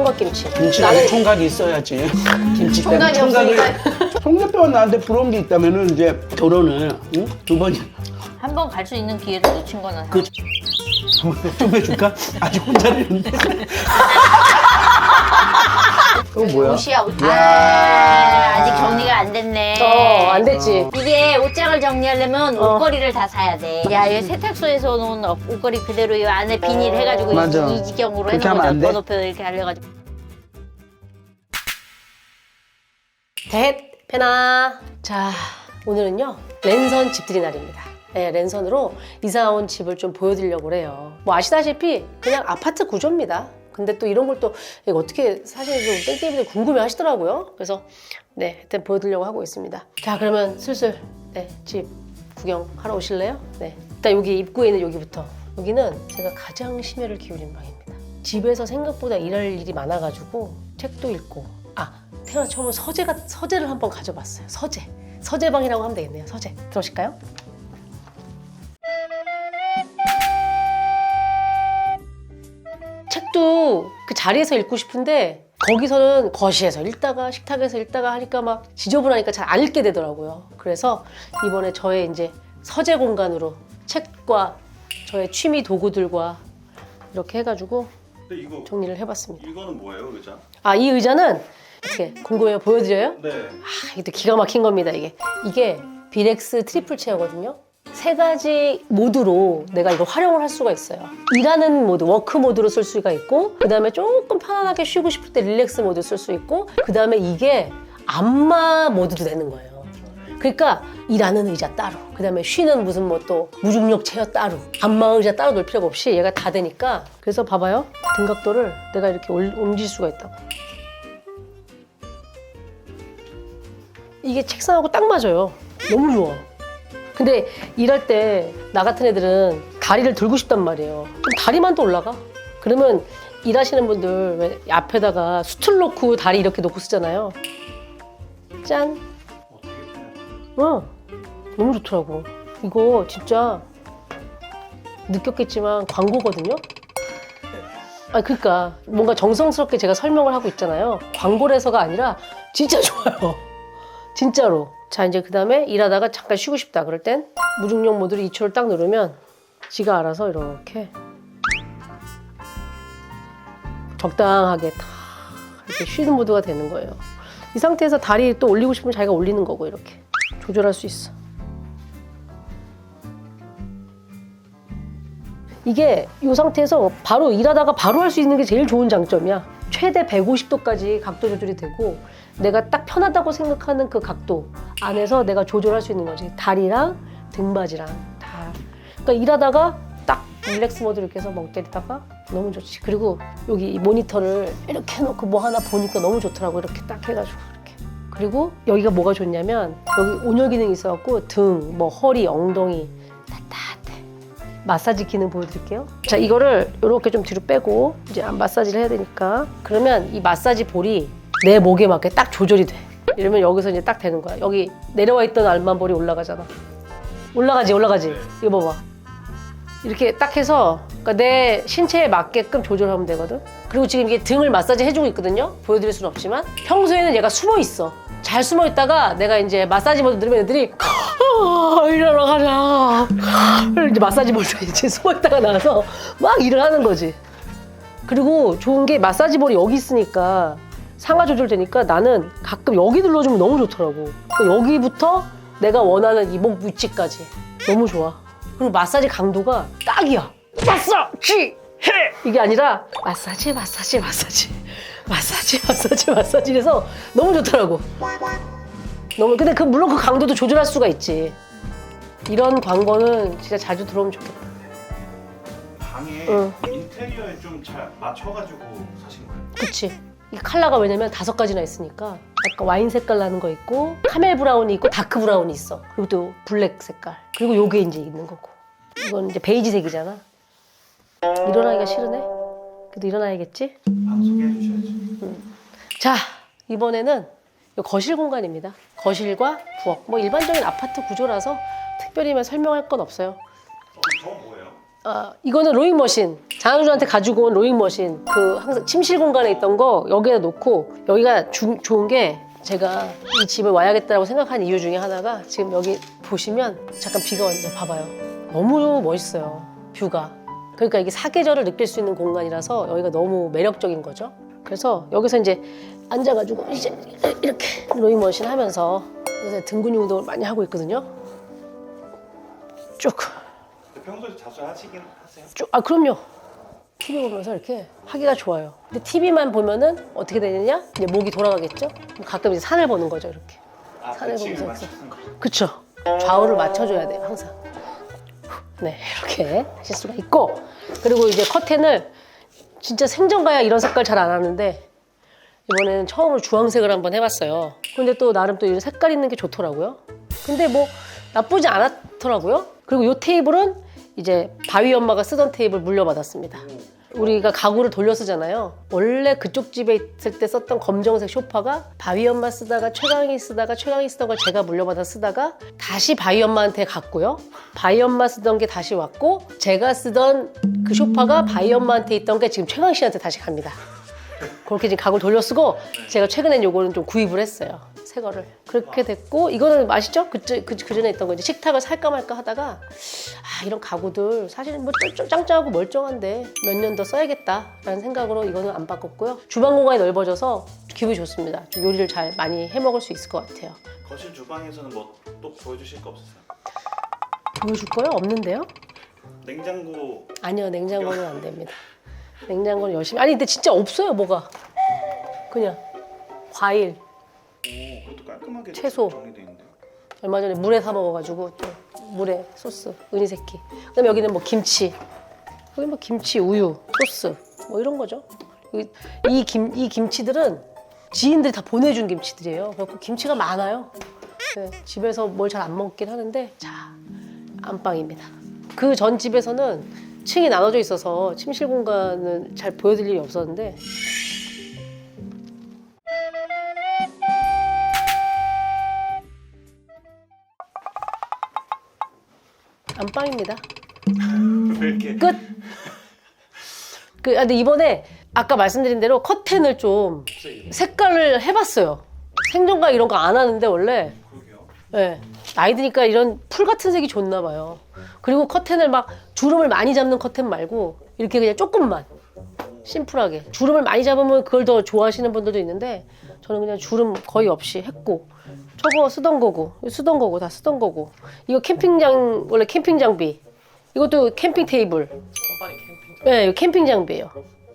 총각김치. 김치에 총각이 있어야지. 김치 때문에 총각이 송 대표가 나한테 부러운 게 있다면은 이제 결혼을 응? 2번 한 번 갈 수 있는 기회를 놓친 거는 그 좀 해줄까? 아직 혼자라는데. 그거 뭐야? 옷이야 옷. 아직 정리가 안 됐네. 안 됐지. 이게 옷장을 정리하려면 옷걸이를 다 사야 돼. 야, 이 세탁소에서 놓은 옷걸이 그대로 이 안에 비닐 해가지고 맞아. 이 지경으로 그렇게 해놓은 하면 안 거죠. 돼? 번호표 이렇게 알려가지고. 페나. 자, 오늘은요 랜선 집들이 날입니다. 네, 랜선으로 이사 온 집을 좀 보여드리려고 그래요. 뭐 아시다시피 그냥 아파트 구조입니다. 근데 또 이런 걸 또 어떻게 사실 좀 땡땡이분들 궁금해 하시더라고요. 그래서 네, 하여튼 보여드리려고 하고 있습니다. 자, 그러면 슬슬 네, 집 구경하러 오실래요? 네. 일단 여기 입구에 있는 여기부터. 여기는 제가 가장 심혈을 기울인 방입니다. 집에서 생각보다 일할 일이 많아가지고 책도 읽고 태어나 처음으로 서재를 한번 가져봤어요. 서재방이라고 하면 되겠네요. 서재. 들어오실까요? 책도 그 자리에서 읽고 싶은데 거기서는 거실에서 읽다가 식탁에서 읽다가 하니까 막 지저분하니까 잘 안 읽게 되더라고요. 그래서 이번에 저의 이제 서재 공간으로 책과 저의 취미 도구들과 이렇게 해가지고 근데 이거 정리를 해봤습니다. 이거는 뭐예요, 의자? 이 의자는 이렇게 궁금해요. 보여드려요? 네. 이게 또 기가 막힌 겁니다. 이게 비렉스 트리플 체어거든요. 3가지 모드로 내가 이거 활용을 할 수가 있어요. 일하는 모드, 워크 모드로 쓸 수가 있고, 그 다음에 조금 편안하게 쉬고 싶을 때 릴렉스 모드 쓸 수 있고, 그 다음에 이게 안마 모드도 되는 거예요. 그러니까 일하는 의자 따로, 그 다음에 쉬는 무슨 뭐 또 무중력 체어 따로, 안마 의자 따로 놓을 필요가 없이 얘가 다 되니까. 그래서 봐봐요. 등각도를 내가 이렇게 옮길 수가 있다고. 이게 책상하고 딱 맞아요. 너무 좋아. 근데 일할 때 나 같은 애들은 다리를 들고 싶단 말이에요. 그럼 다리만 또 올라가. 그러면 일하시는 분들 왜 앞에다가 수틀 놓고 다리 이렇게 놓고 쓰잖아요. 짠. 너무 좋더라고. 이거 진짜 느꼈겠지만 광고거든요. 그러니까 뭔가 정성스럽게 제가 설명을 하고 있잖아요. 광고라서가 아니라 진짜 좋아요. 진짜로. 자, 이제 그 다음에 일하다가 잠깐 쉬고 싶다 그럴 땐 무중력 모드로 2초를 딱 누르면 지가 알아서 이렇게 적당하게 탁 이렇게 쉬는 모드가 되는 거예요. 이 상태에서 다리 또 올리고 싶으면 자기가 올리는 거고 이렇게 조절할 수 있어. 이게 이 상태에서 바로 일하다가 바로 할 수 있는 게 제일 좋은 장점이야. 최대 150도까지 각도 조절이 되고 내가 딱 편하다고 생각하는 그 각도 안에서 내가 조절할 수 있는 거지. 다리랑 등받이랑 다. 그러니까 일하다가 딱 릴렉스 모드 이렇게 해서 멍 때리다가 너무 좋지. 그리고 여기 이 모니터를 이렇게 해놓고 뭐 하나 보니까 너무 좋더라고. 이렇게 딱 해가지고 이렇게. 그리고 여기가 뭐가 좋냐면 여기 온열 기능이 있어갖고 등, 뭐 허리, 엉덩이 따뜻해. 마사지 기능 보여드릴게요. 자, 이거를 이렇게 좀 뒤로 빼고 이제 마사지를 해야 되니까. 그러면 이 마사지 볼이 내 목에 맞게 딱 조절이 돼. 이러면 여기서 이제 딱 되는 거야. 여기 내려와 있던 알만볼이 올라가잖아. 올라가지. 이거 봐봐. 이렇게 딱 해서 그러니까 내 신체에 맞게끔 조절하면 되거든. 그리고 지금 이게 등을 마사지 해주고 있거든요. 보여드릴 수는 없지만 평소에는 얘가 숨어 있어. 잘 숨어 있다가 내가 이제 마사지 모드 누르면 애들이 일어나 가자. 이제 마사지 모드 이제 숨어 있다가 나와서 막 일을 하는 거지. 그리고 좋은 게 마사지 볼이 여기 있으니까 상하 조절되니까 나는 가끔 여기 눌러주면 너무 좋더라고. 그러니까 여기부터 내가 원하는 이 목 위치까지 너무 좋아. 그리고 마사지 강도가 딱이야. 마사지 해! 이게 아니라 마사지 해서 너무 좋더라고. 근데 물론 그 강도도 조절할 수가 있지. 이런 광고는 진짜 자주 들어오면 좋겠다. 방에 인테리어에 좀 잘 맞춰가지고 사신 거예요? 그치. 이 컬러가 왜냐면 5가지나 있으니까 약간 와인 색깔 나는 거 있고 카멜 브라운이 있고 다크 브라운이 있어. 그리고 또 블랙 색깔. 그리고 요게 이제 있는 거고. 이건 이제 베이지색이잖아. 일어나기가 싫으네. 그래도 일어나야겠지? 방 소개해 주셔야죠. 자, 이번에는 거실 공간입니다. 거실과 부엌. 뭐 일반적인 아파트 구조라서 특별히 설명할 건 없어요. 저 뭐예요? 이거는 로잉 머신. 장항준한테 가지고 온 로잉 머신 그 항상 침실 공간에 있던 거 여기에 놓고 여기가 좋은 게 제가 이 집에 와야겠다라고 생각한 이유 중에 하나가 지금 여기 보시면 잠깐 비가 왔는데 봐봐요. 너무 멋있어요. 뷰가. 그러니까 이게 사계절을 느낄 수 있는 공간이라서 여기가 너무 매력적인 거죠. 그래서 여기서 이제 앉아가지고 이제 이렇게 로잉 머신 하면서 요새 등 근육 운동을 많이 하고 있거든요. 쭉. 평소에 자주 하시긴 하세요? 쭉. 아 그럼요. TV 보면서 이렇게 하기가 좋아요. 근데 TV만 보면은 어떻게 되느냐? 이제 목이 돌아가겠죠? 그럼 가끔 이제 산을 보는 거죠, 이렇게. 아, 산을 배치를 보면서. 맞추는 거. 그쵸? 좌우를 맞춰줘야 돼요, 항상. 네, 이렇게 하실 수가 있고. 그리고 이제 커튼을 진짜 생전가야 이런 색깔 잘 안 하는데 이번에는 처음으로 주황색을 한번 해봤어요. 근데 또 나름 또 이런 색깔 있는 게 좋더라고요. 근데 뭐 나쁘지 않았더라고요. 그리고 이 테이블은 이제 바위 엄마가 쓰던 테이블 물려받았습니다. 우리가 가구를 돌려 쓰잖아요. 원래 그쪽 집에 있을 때 썼던 검정색 소파가 바위 엄마 쓰다가 최강이 쓰던 걸 제가 물려받아 쓰다가 다시 바위 엄마한테 갔고요. 바위 엄마 쓰던 게 다시 왔고 제가 쓰던 그 소파가 바위 엄마한테 있던 게 지금 최강 씨한테 다시 갑니다. 그렇게 지금 가구를 돌려 쓰고 제가 최근엔 요거는 좀 구입을 했어요. 새 거를. 그렇게 됐고 이거는 아시죠? 그 전에 있던 거 이제 식탁을 살까 말까 하다가 아 이런 가구들 사실 뭐 짱짱하고 멀쩡한데 몇 년 더 써야겠다라는 생각으로 이거는 안 바꿨고요. 주방 공간이 넓어져서 기분이 좋습니다. 좀 요리를 잘 많이 해 먹을 수 있을 것 같아요. 거실 주방에서는 뭐 또 보여주실 거 없으세요? 보여줄 거요? 없는데요? 냉장고 아니요, 냉장고는 안 됩니다. 냉장고는 열심히 아니 근데 진짜 없어요, 뭐가. 그냥 과일. 오, 그것도 깔끔하게 채소. 정리돼 있는데. 얼마 전에 물에 사 먹어가지고 또 물에 소스 은희새끼. 그다음에 여기는 뭐 김치. 여기 뭐 김치, 우유, 소스 뭐 이런 거죠. 이 김치들은 지인들이 다 보내준 김치들이에요. 그래서 김치가 많아요. 네, 집에서 뭘 잘 안 먹긴 하는데 자 안방입니다. 그 전 집에서는 층이 나눠져 있어서 침실 공간은 잘 보여드릴 일이 없었는데 안방입니다. 왜 이렇게 끝. 근데 이번에 아까 말씀드린 대로 커튼을 좀 색깔을 해봤어요. 생존가 이런 거 안 하는데 원래. 그러게요. 네. 나이 드니까 이런 풀 같은 색이 좋나 봐요. 그리고 커튼을 막 주름을 많이 잡는 커튼 말고 이렇게 그냥 조금만 심플하게. 주름을 많이 잡으면 그걸 더 좋아하시는 분들도 있는데 저는 그냥 주름 거의 없이 했고 저거 쓰던 거고 다 쓰던 거고 이거 캠핑장 원래 캠핑 장비 이것도 캠핑 테이블 네 이거 캠핑 장비예요.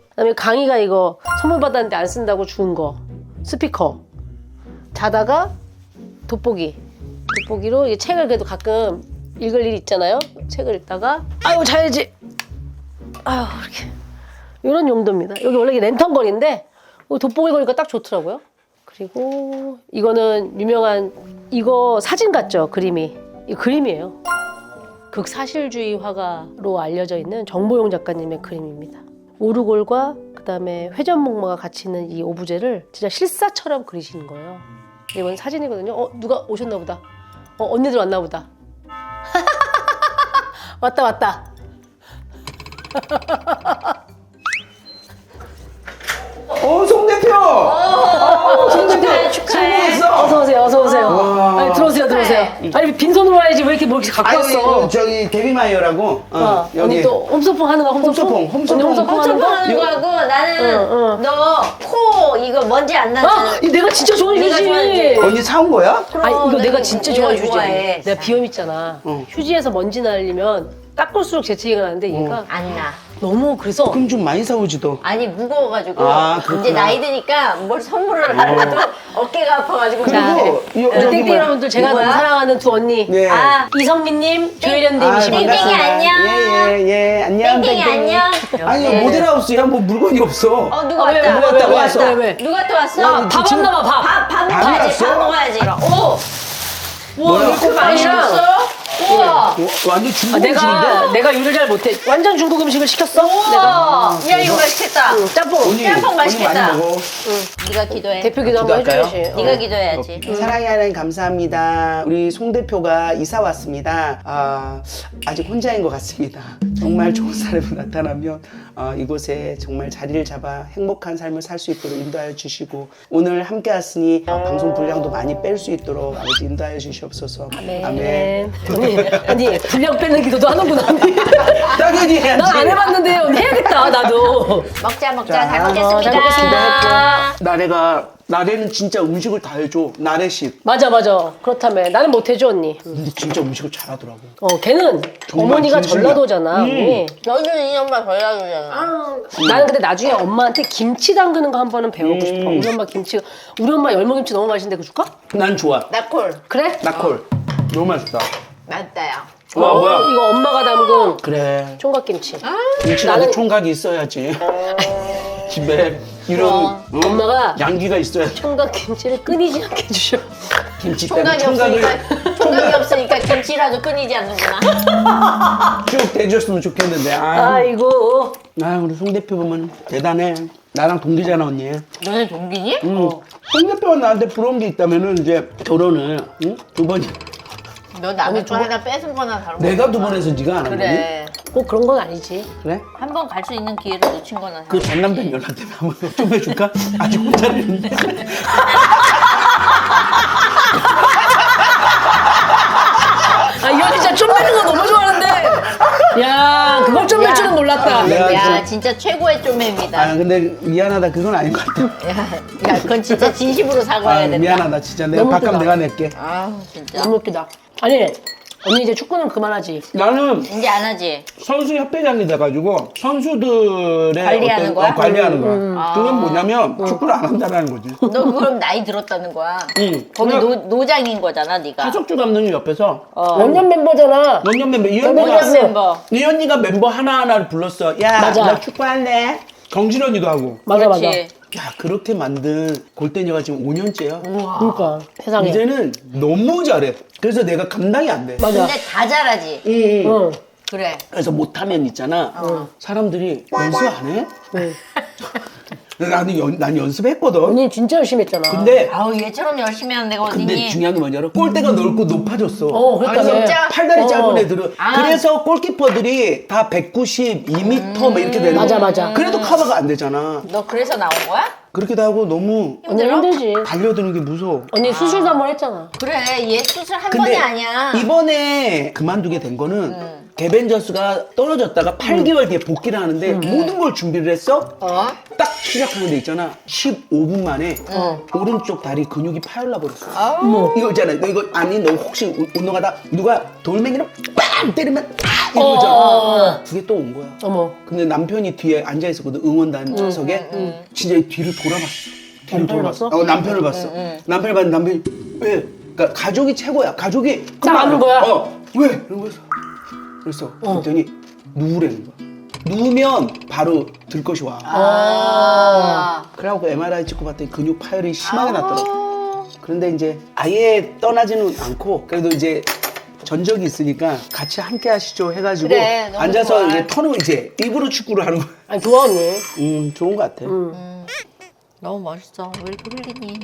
그다음에 강희가 이거 선물 받았는데 안 쓴다고 준 거 스피커 자다가 돋보기로 이 책을 그래도 가끔 읽을 일이 있잖아요. 책을 읽다가 아유 자야지 아유 이렇게 이런 용도입니다. 여기 원래 이게 랜턴걸인데 돋보기 거니까 딱 좋더라고요. 그리고 이거는 유명한 이거 사진 같죠? 그림이 이거 그림이에요. 극사실주의 화가로 알려져 있는 정보용 작가님의 그림입니다. 오르골과 그다음에 회전목마가 같이 있는 이 오브제를 진짜 실사처럼 그리시는 거예요. 이건 사진이거든요. 누가 오셨나 보다. 언니들 왔나 보다. 왔다. 송 대표. 송 대표 성공했어. 어서 오세요. 와. 아니, 들어오세요. 아니 빈손으로 와야지 왜 이렇게 뭐 이렇게 갖고 왔어? 아유 저기 데뷔마이어라고. 언니 여기 또 홈소풍 하는 거 홈소풍 홈소풍. 언니 홈소풍 하는 거? 하는 거하고 나는 너 코 이거 먼지 안 나는 이 내가 진짜 좋아하는 내가 좋아하는 휴지. 언니 사온 거야? 아니 이거 그럼 내가 진짜 내가 좋아하는 휴지. 좋아해. 내가 비염 있잖아. 휴지에서 먼지 날리면 닦을수록 재채기가 나는데 얘가 안 나. 너무 그래서 그럼 좀 많이 사오지도. 아니 무거워가지고 아, 그렇구나. 이제 나이 드니까 뭘 선물을 하려도 어깨가 아파가지고 그리고 땡땡 저기 뭐야. 여러분들 제가 너무 누구야? 사랑하는 두 언니 네. 이성민님, 조혜련님이십니다. 땡땡이 안녕. 예, 안녕. 땡땡이 안녕. 아니 모델하우스야 뭐 물건이 없어. 누가 왜, 왔다. 누가 왔다, 왜 왔어? 왜? 누가 또 왔어? 야, 밥 왔나 봐, 밥. 밥 먹어야지. 왔어? 밥 먹어야지. 와, 뭐야? 이렇게 많이 빵이랑 줬어? 우와. 완전 중국 아, 음식인데? 내가 요리를 잘 못해. 완전 중국 음식을 시켰어? 내가. 우와. 야, 이거 맛있겠다. 짬뽕. 언니, 짬뽕 언니 맛있겠다. 많이 먹어. 네가 기도해. 대표 기도 한번 기도할까요? 해줘야지. 네가 기도해야지. 사랑의 하나님 감사합니다. 우리 송 대표가 이사 왔습니다. 아직 혼자인 것 같습니다. 정말 좋은 사람이 나타나면 이곳에 정말 자리를 잡아 행복한 삶을 살 수 있도록 인도하여 주시고 오늘 함께 왔으니 방송 분량도 많이 뺄 수 있도록 아버지 인도하여 주시옵소서. 아멘. 언니 분량 빼는 기도도 하는구나. 언니. 당연히 해야지. 난 안 해봤는데 언니 해야겠다 나도. 먹자. 자, 잘 먹겠습니다. 잘 먹겠습니다. 나래는 진짜 음식을 다 해줘. 나래식. 맞아. 그렇다며. 나는 못해줘 언니. 근데 진짜 음식을 잘하더라고. 걔는 정말 어머니가 진심이야. 전라도잖아. 언니. 너는 이 엄마 전라도잖아. 나는 근데 나중에 엄마한테 김치 담그는 거 한 번은 배우고 싶어. 우리 엄마 김치가 우리 엄마 열무김치 너무 맛있는데 그거 줄까? 난 좋아. 나콜. 그래? 나콜. 너무 맛있다. 맞다요. 와, 뭐야. 이거 엄마가 담근 그래. 총각김치. 김치라도 나는- 총각이 있어야지. 집에 이런 엄마가 양기가 있어야지. 총각김치를 끊이지 않게 해주셔. 김치 때문에 총각이 총각을 총각이 없으니까 김치라도 끊이지 않는구나. 쭉 대줬으면 좋겠는데. 아이고. 우리 송 대표 보면 대단해. 나랑 동기잖아 언니. 너네 동기니? 송 대표가 나한테 부러운 게 있다면은 이제 결혼을 두 번이. 너 남의 거 하나 뺏은 거나 다른 거. 내가 두 번 해서 네가 안 한 거니? 그래. 꼭 그런 건 아니지. 그래? 한 번 갈 수 있는 기회를 놓친 거나. 그 전 남편 연락 때문에 한번 좀 해줄까? 아직 혼자를 있는데. 이 언니 진짜 좀 매는 거 너무 좋아하는데. 야, 그걸 좀 맬 줄은 몰랐다. 내가 야, 진짜 최고의 쪼매입니다. 근데 미안하다 그건 아닌 것 같아. 야, 그건 진짜 진심으로 사과해야 된다. 미안하다 진짜 내가 너무 밥값 웃기다. 내가 낼게. 아우, 진짜. 너무 웃기다. 아니, 언니 이제 축구는 그만하지. 나는 이제 안 하지? 선수 협회장이 돼가지고 선수들의 관리하는 거야? 관리하는 거야. 그건 뭐냐면 축구를 안 한다라는 거지. 너 그럼 나이 들었다는 거야. 응. 거기 그냥 노장인 거잖아, 네가. 하석주 감독님 옆에서 원년 멤버잖아. 원년 멤버 이 원년 언니가 멤버. 이 언니가 멤버 하나하나를 불렀어. 야, 맞아. 나 축구할래? 정진원이도 하고. 맞아. 그렇지. 야, 그렇게 만든 골대녀가 지금 5년째야. 그러니까 세상에. 이제는 너무 잘해. 그래서 내가 감당이 안 돼. 맞아. 근데 다 잘하지. 응. 응. 그래. 그래서 못하면 있잖아. 사람들이 연습 안 해? 응. 난 연습했거든. 언니 진짜 열심히 했잖아. 근데 아우, 얘처럼 열심히 하는 데가 근데 어디니? 중요한 게 뭐냐? 골대가 넓고 높아졌어. 그러니까 진짜? 팔다리 짧은 애들은 아. 그래서 골키퍼들이 다 192m 뭐 이렇게 되는 맞아, 거야. 맞아. 그래도 커버가 안 되잖아. 너 그래서 나온 거야? 그렇게도 하고 너무 언니 힘들지. 달려드는 게 무서워. 언니 수술도 한 번 했잖아. 그래, 얘 수술 한 근데 번이 아니야. 이번에 그만두게 된 거는 개벤저스가 떨어졌다가 8개월 뒤에 복귀를 하는데 모든 걸 준비를 했어. 어? 딱 시작하는 데 있잖아. 15분 만에 오른쪽 다리 근육이 파열나 버렸어. 아우. 이거 있잖아. 너 이거 아니 너 혹시 운동하다 누가 돌멩이로 빵 때리면 이거 있잖아. 그게 또 온 거야. 어머. 근데 남편이 뒤에 앉아 있었거든. 응원단 좌석에. 진짜 이 뒤를 돌아봤어. 뒤를 남편을 돌아봤어. 봤어? 남편을 봤어. 남편을 봤는데 남편이 왜? 그러니까 가족이 최고야. 가족이 싸우는 거야? 왜? 이런 거였어. 그래서 그랬더니 누우라는 거야. 누우면 바로 들 것이 와. 그래갖고 MRI 찍고 봤더니 근육 파열이 심하게 났더라고. 그런데 이제 아예 떠나지는 않고 그래도 이제 전적이 있으니까 같이 함께 하시죠 해가지고 그래, 너무 앉아서 좋아. 이제 터놓고 이제 입으로 축구를 하는 거야. 아니 좋아 언니. 좋은 것 같아. 너무 멋있어. 왜 이렇게 흘리니?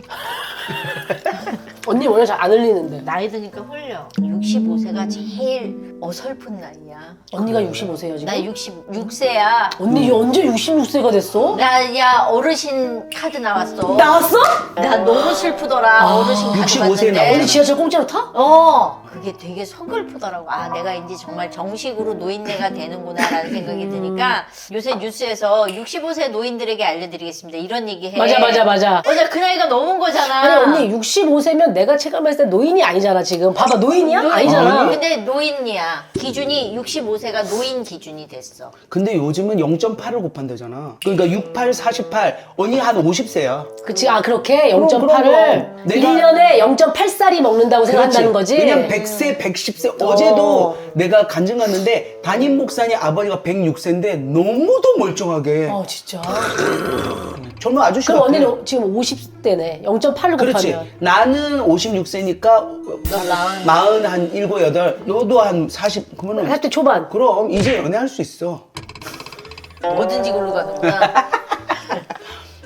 언니 원래 잘 안 흘리는데. 나이 드니까 흘려. 65세가 제일 어설픈 나이야. 언니가 65세야 지금? 나 66세야. 언니 언제 66세가 됐어? 야, 어르신 카드 나왔어. 나왔어? 나 너무 슬프더라. 어르신 카드 65세 봤는데. 나오네. 언니 지하철 공짜로 타? 그게 되게 서글프더라고. 아, 내가 이제 정말 정식으로 노인네가 되는구나라는 생각이 드니까 요새 뉴스에서 65세 노인들에게 알려드리겠습니다. 이런 얘기 해. 맞아. 어제 그 나이가 넘은 거잖아. 아니 언니 65세면 내가 체감했을 때 노인이 아니잖아 지금. 봐봐 노인이야? 아니잖아. 근데 노인이야. 기준이 65세가 노인 기준이 됐어. 근데 요즘은 0.8을 곱한대잖아. 그러니까 68, 48. 언니 한 50세야. 그치 그렇게 그럼, 0.8을 내가- 1년에 0.8살이 먹는다고 생각한다는 거지? 왜냐면 100세, 110세. 어제도 내가 간증 갔는데 담임 목사님 아버지가 106세인데 너무도 멀쩡하게 진짜. 젊은 아저씨 그럼 같아. 언니는 지금 50대네. 0.8로 그렇지. 곱하면. 나는 56세니까 40, 한 7, 8. 너도 한 40. 그러면은 40대 초반. 그럼 이제 연애할 수 있어. 뭐든지 걸로 가는구나.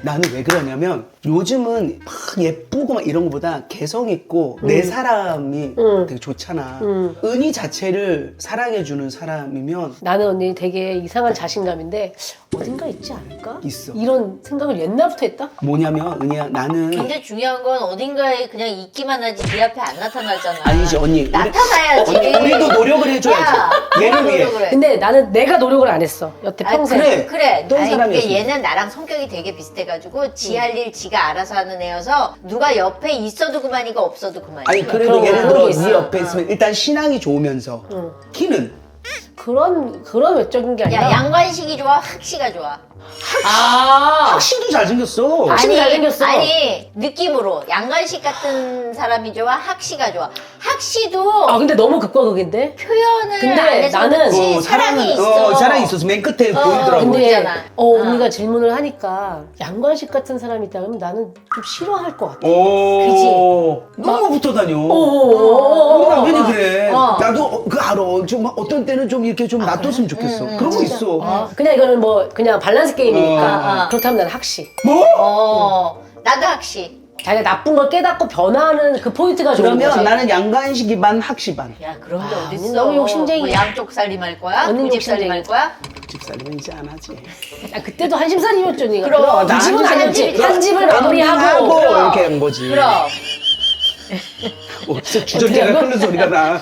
나는 왜 그러냐면 요즘은 막 예쁘고 막 이런 것보다 개성 있고 내 사람이 되게 좋잖아. 은희 자체를 사랑해주는 사람이면 나는 언니 되게 이상한 자신감인데 어딘가 있지 않을까? 있어. 이런 생각을 옛날부터 했다? 뭐냐면 은희야 나는 근데 중요한 건 어딘가에 그냥 있기만 하지 네 앞에 안 나타나잖아. 아니지 언니. 나타나야지. 우리도 노력을 해줘야지. 야, 얘를 뭐가 위해. 노력을 해? 근데 나는 내가 노력을 안 했어. 여태 평생. 그래. 그래. 어떤 아니, 사람이었어? 그게 얘는 나랑 성격이 되게 비슷해가지고 지 할 일 지가 알아서 하는 애여서 누가 옆에 있어도 그만이고 없어도 그만이야. 아니 그래도 그런 예를 그런 들어 게 있어. 네 옆에 있으면 일단 신앙이 좋으면서 키는 그런 외적인 게 아니라. 야, 양관식이 좋아? 학시가 좋아? 아. 확실히 잘생겼어. 확실히 잘생겼어. 아니 느낌으로 양관식 같은 사람이 좋아? 학시가 좋아? 학시도 근데 너무 극과 극인데? 표현을 근데 안 해서 나는 그렇지 사랑이 있어. 사랑이 있어서 맨 끝에 보이더라고. 근데 보이잖아. 언니가 질문을 하니까 양관식 같은 사람이 있다 그러면 나는 좀 싫어할 것 같아. 오. 너무 붙어 다녀. 우리 남편이 그래. 나도 그 알아. 좀 어떤 때는 좀 이렇게 좀 놔뒀으면 좋겠어. 그런 거 있어. 그냥 이거는 뭐 그냥 밸런스 게임이니까 어. 그렇다면 나는 학시. 나도 학시. 자기가 나쁜 걸 깨닫고 변화하는 그 포인트가 좋은 그러면 거지. 나는 양관식이 반 학시 반. 야 그런 게 어딨어. 너무 욕심쟁이야. 뭐 양쪽 살림 할 거야? 언니 두 집 살림 할 거야? 집살이면 이제 안 하지. 야, 그때도 한심살이였죠, 니가. 그럼. 두 집은 한 아니었지. 집이지. 한 집을 마무리하고. 하고 그럼. 이렇게 한 거지. 그럼. 어디서 주전자가 끓는 소리가 나.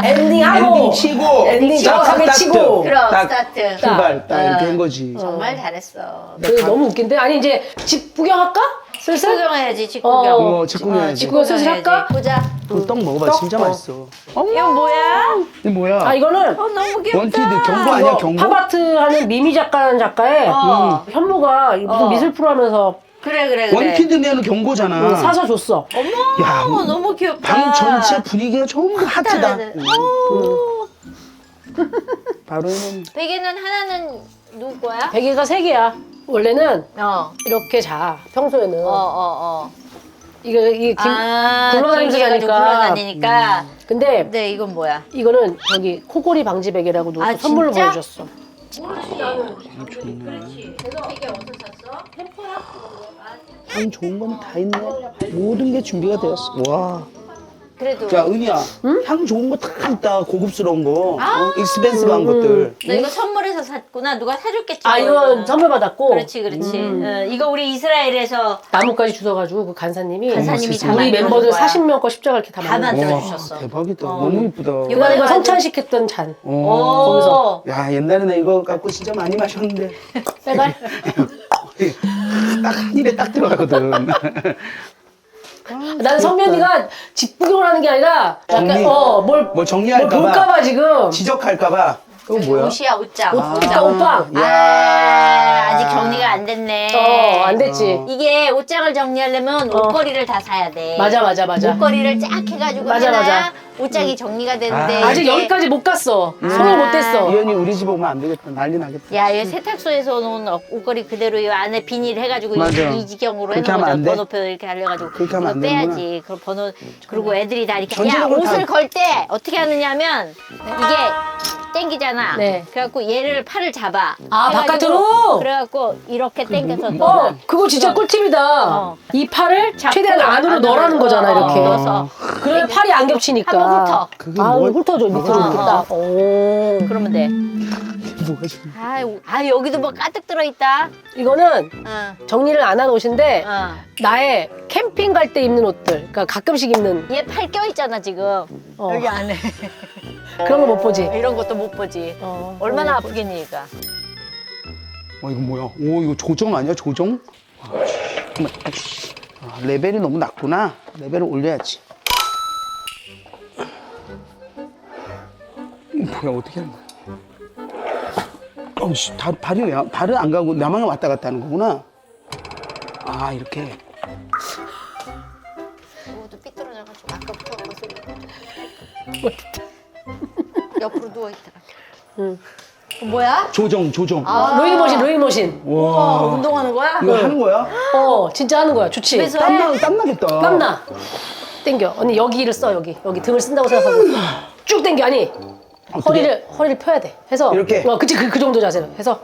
엔딩하고. 엔딩 치고. 엔딩 자, 정확하게 스타트. 치고. 그럼 딱 스타트. 출발. 딱 이렇게 한 거지. 정말 잘했어. 그게 너무 웃긴데? 아니, 이제 집 구경할까? 슬슬? 구경해야지 직구경. 직구경해야지. 직구경 슬슬 할까? 보자. 떡 먹어봐. 떡? 진짜 맛있어. 이건 뭐야? 이게 뭐야? 아, 이거는 너무 귀엽다. 원티드 경고 아니야 이거 경고? 팝아트 하는 미미 작가라는 작가의 현모가 무슨 미술 프로 하면서 그래. 원티드면 경고잖아. 사서 줬어. 야, 너무 귀엽다. 방 전체 분위기가 전부 하트다. 네. 바로는 베개는 하나는 누구 거야? 베개가 3개야. 원래는 어. 이렇게 자. 평소에는. 이게 굴러다니면서 자니까. 굴러다니니까. 근데 근데 이건 뭐야? 이거는 저기 코골이 방지 베개라고 누가 아, 선물로 진짜? 보내줬어. 향 좋은 건 다 있네. 모든 게 준비가 되었어. 와. 그래도 자, 은희야. 향 좋은 거 다 있다. 고급스러운 거. 익스펜시브한 것들. 너 이거 선물해서 샀구나. 누가 사줬겠지. 아, 이건 그거는. 선물 받았고. 그렇지. 이거 우리 이스라엘에서 나무까지 주셔가지고 그 간사님이 간사님이 다 우리 만들어준 멤버들 거야. 40명 거 십자가 이렇게 다 다 만든 거야. 만들어주셨어. 대박이다. 너무 이쁘다. 이거 이거 성찬식했던 잔. 오. 야, 옛날에 나 이거 갖고 진짜 많이 마셨는데. 빼갈? 딱 한 입에 딱 들어가거든. 나는 성면이가 집 구경을 하는 게 아니라 약간 정리. 뭘 정리할까봐. 볼까봐 지금. 지적할까봐. 이거 뭐야? 옷이야 옷장. 옷방. 아직 정리가 안 됐네. 안 됐지. 이게 옷장을 정리하려면 옷걸이를 다 사야 돼. 맞아. 옷걸이를 쫙 해가지고 맞아, 해놔야 맞아. 옷장이 정리가 되는데 아직 이게- 여기까지 못 갔어. 손을 못 댔어. 이현이 우리 집 오면 안 되겠다. 난리 나겠다. 야, 얘 세탁소에서 놓은 옷걸이 그대로 이 안에 비닐 해가지고 맞아. 이 지경으로 그렇게 해놓은 하면 안 거죠. 돼? 번호표 이렇게 알려가지고 그렇게 하면 이거 안 되는구나. 빼야지. 그럼 번호 그리고 애들이 다 이렇게 야 전체적으로 옷을 다- 걸 때 어떻게 하느냐면 이게 땡기잖아. 네. 그래갖고 얘를 팔을 잡아. 아, 해가지고 바깥으로? 그래갖고 이렇게 땡겨서 넣어. 그거 진짜 꿀팁이다. 이 팔을 잡고 최대한 안으로 넣으라는 거잖아, 이렇게. 넣어서 그러면 팔이 안 겹치니까. 한번 훑어. 그게 아, 뭘- 훑어줘, 밑으로 이렇게 딱. 오. 그러면 돼. 뭐가 지금. 아 여기도 뭐 가득 들어있다. 이거는 정리를 안 한 옷인데, 어. 나의 캠핑 갈 때 입는 옷들. 그러니까 가끔씩 입는 얘 팔 껴있잖아 지금. 여기 안에. 그런 거 못 보지. 이런 것도 못 보지. 얼마나 아프겠니 얘가. 이거 뭐야? 오, 이거 조정 아니야? 조정? 잠깐만. 레벨이 너무 낮구나. 레벨을 올려야지. 이거 뭐야? 어떻게 하는 거야? 씨, 발이 왜, 발은 안 가고 나만 왔다 갔다 하는 거구나. 아, 이렇게. 이것도 삐뚤어져가지고 아까부터 거슬려. 옆으로 누워있더라. 응. 뭐야? 조정. 로잉머신. 우와, 운동하는 거야? 이거 하는 거야? 진짜 하는 거야. 좋지? 집에서 해? 땀나겠다. 땀나. 땡겨. 언니 여기를 써, 여기 등을 쓴다고 생각하고 쭉 당겨. 아니 허리를 펴야 돼. 해서 이렇게? 그치 그 정도 자세로 해서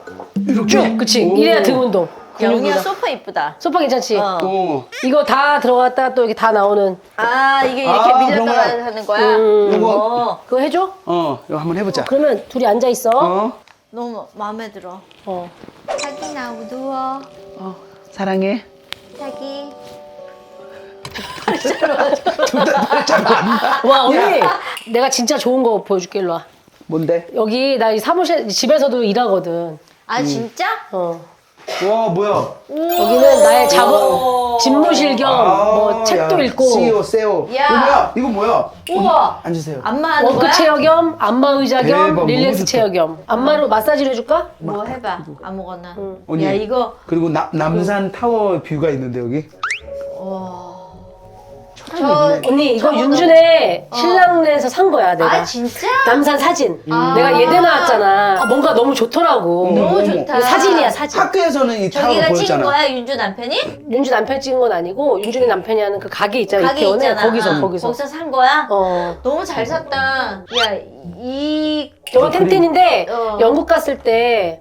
이렇게? 쭉 그치. 오. 이래야 등 운동. 야, 언니야 근육이다. 소파 이쁘다. 소파 괜찮지? 어. 이거 다 들어갔다 또 이렇게 다 나오는 아, 이게 이렇게 아, 밀렸다가 그런 하는 거야? 이거 어, 그거 해줘? 이거 한번 해보자. 그러면 둘이 앉아 있어. 너무 마음에 들어. 어. 자기 나 누워. 사랑해. 자기. 와 언니 내가 진짜 좋은 거 보여줄게. 일로 와. 뭔데? 여기 나 이 사무실 집에서도 일하거든. 아, 진짜? 와 뭐야? 여기는 나의 작업 집무실 겸 뭐 책도 야, 읽고 CEO, 세오. 야. 이거 뭐야? 우와. 앉으세요. 안마 하는 워크 거야? 체어 겸 안마 의자 겸 대박, 릴렉스 너무 체어 겸 안마로 마사지를 해줄까? 뭐 해봐. 아무거나. 언니. 야, 이거. 그리고 남산 타워 뷰가 있는데 여기. 저, 언니 이거 저거는- 윤준의 신랑네에서 산 거야 내가. 아, 진짜? 남산 사진. 내가 예대 나왔잖아. 뭔가 너무 좋더라고. 너무 어머. 좋다. 이거 사진이야 사진. 학교에서는 이 타워 저기가 찍은 보였잖아. 거야, 윤주 남편이? 윤준 남편 찍은 건 아니고 윤준이 남편이 하는 그 가게 있잖아. 가게 이태원에 있잖아. 거기서. 거기서 산 거야? 어. 너무 잘 샀다. 야, 이. 저거 텐텐인데 어. 영국 갔을 때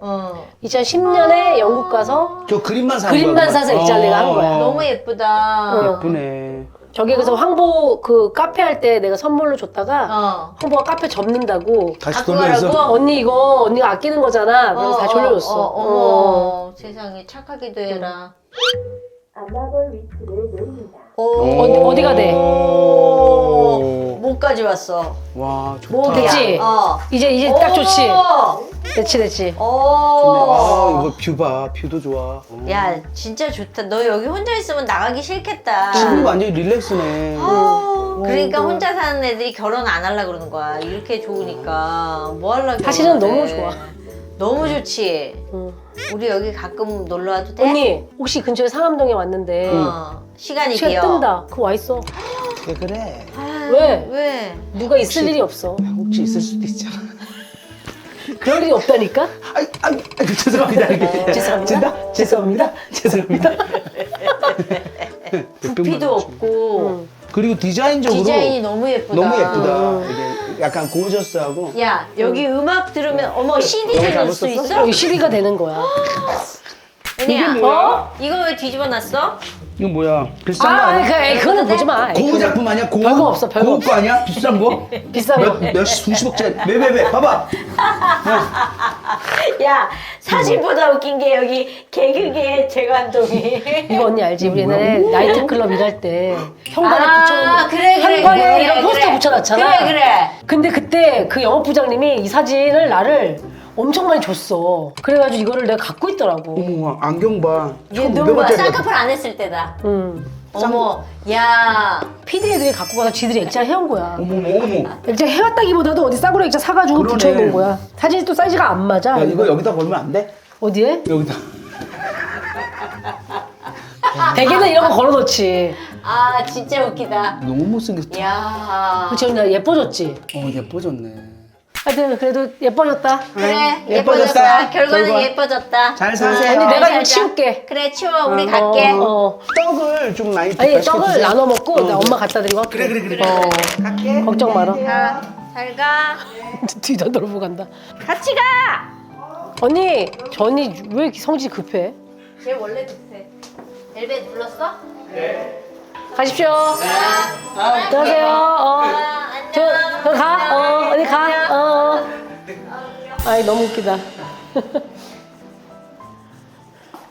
2010년에 영국 가서 저 그림만 산 그림만 거야, 사서 그만. 있잖아, 내가 한 거야. 너무 예쁘다. 예쁘네. 저기 그래서 황보 그 카페 할 때 내가 선물로 줬다가 황보가 카페 접는다고 다시 갖고 돌려서. 가라고? 언니 이거 언니가 아끼는 거잖아. 그래서 다시 돌려줬어. 어머, 세상에 착하기도 해라. 어디가 돼? 목까지 왔어. 와 좋다. 목이야. 됐지? 이제 딱 좋지. 됐지. 아 이거 뷰 봐. 뷰도 좋아. 야, 진짜 좋다. 너 여기 혼자 있으면 나가기 싫겠다. 지금 완전 릴렉스네. 그러니까 혼자 사는 애들이 결혼 안 하려고 그러는 거야. 이렇게 좋으니까. 뭐 하려고. 사실은 결혼을 너무 해. 좋아. 너무 좋지. 우리 여기 가끔 놀러 와도 돼? 언니 혹시 근처에 상암동에 왔는데 시간이 시간 비어. 뜬다. 그거 와 있어. 그래. 아, 왜? 왜? 누가 있을 일이 없어. 혹시 있을 수도 있잖아. 그럴 일이 없다니까? 죄송합니다. 죄송합니다. 죄송합니다. 죄송합니다. 부피도 없고 그리고 디자인적으로 디자인이 너무 예쁘다. 너무 예쁘다. 이게 약간 고저스하고. 야, 여기 음악 들으면 어머 CD 너무 들을 수 잘못 있어? 여기 CD가 되는 거야. 은희야, 뭐야? 이거 왜 뒤집어놨어? 이거 뭐야? 비싼 거 아, 아니야? 그거는 보지 마. 고급 작품 아니야? 고급? 별거 없어, 별거 고급 거 아니야? 비싼 거? 비싼 거. 몇십 수십억짜리. 왜? 봐봐. 야, 사진보다 웃긴 게 여기 개그계 재관동이. 이거 언니 알지? 우리 옛날에 나이트클럽 일할 때 현관에 붙여놓은 그래, 현관에 이런 포스터 붙여놨잖아. 그래. 근데 그때 그 영업부장님이 이 사진을 나를 엄청 많이 줬어. 그래가지고 이거를 내가 갖고 있더라고. 어머, 안경 봐. 얘 눈 봐. 1,500원짜리. 쌍꺼풀 안 했을 때다. 어머, 야. PD 애들이 갖고 가서 지들이 액자 해온 거야. 어머. 액자 해왔다기보다도 어디 싸구려 액자 사가지고 그러네. 붙여놓은 거야. 사진이 또 사이즈가 안 맞아. 야, 이거 여기다 걸면 안 돼? 어디에? 여기다. 대개는 이런 거 걸어놓지. 아, 진짜 웃기다. 너무 못생겼다. 야. 그치 언니 나 예뻐졌지? 예뻐졌네. 하여튼 그래도 예뻐졌다. 그래, 예뻐졌다. 예뻐졌다. 결과는 결과. 예뻐졌다. 잘 사세요. 언니 내가 이거 잘 자. 치울게. 그래, 치워. 우리 갈게. 떡을 좀 많이 아니 맛있게 떡을 드세요. 나눠 먹고 나 엄마 갖다 드리고 할게. 그래. 갈게. 걱정 마라. 가. 잘 가. 뒤다 돌고 간다. 같이 가! 언니 저 언니 왜 이렇게 성질이 급해? 쟤 원래 급해. 벨벳 눌렀어? 가십시오. 들어가세요. 안녕. 가. 어디 가. 아이 너무 웃기다.